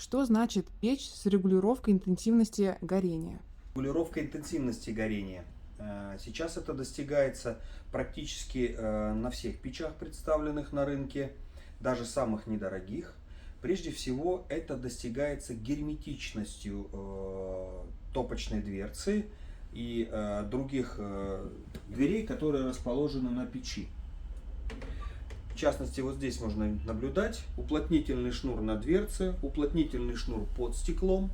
Что значит печь с регулировкой интенсивности горения? Регулировка интенсивности горения. Сейчас это достигается практически на всех печах, представленных на рынке, даже самых недорогих. Прежде всего, это достигается герметичностью топочной дверцы и других дверей, которые расположены на печи. В частности, вот здесь можно наблюдать уплотнительный шнур на дверце, уплотнительный шнур под стеклом.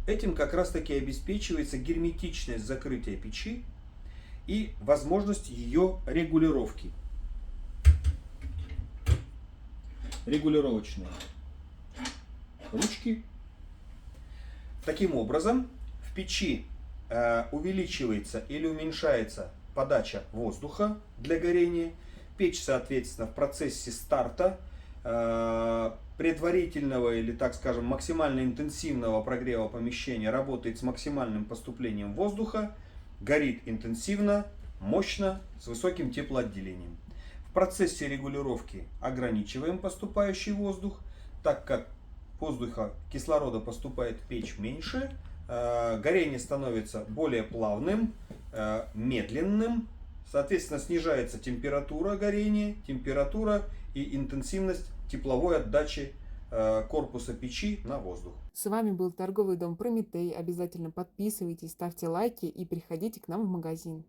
Этим как раз таки обеспечивается герметичность закрытия печи и возможность ее регулировки. Регулировочные ручки. Таким образом, в печи увеличивается или уменьшается подача воздуха для горения. Печь, соответственно, в процессе старта предварительного или, так скажем, максимально интенсивного прогрева помещения работает с максимальным поступлением воздуха, горит интенсивно, мощно, с высоким теплоотделением. В процессе регулировки ограничиваем поступающий воздух, так как воздуха, кислорода поступает в печь меньше, горение становится более плавным, медленным, соответственно, снижается температура горения, температура и интенсивность тепловой отдачи корпуса печи на воздух. С вами был торговый дом Прометей. Обязательно подписывайтесь, ставьте лайки и приходите к нам в магазин.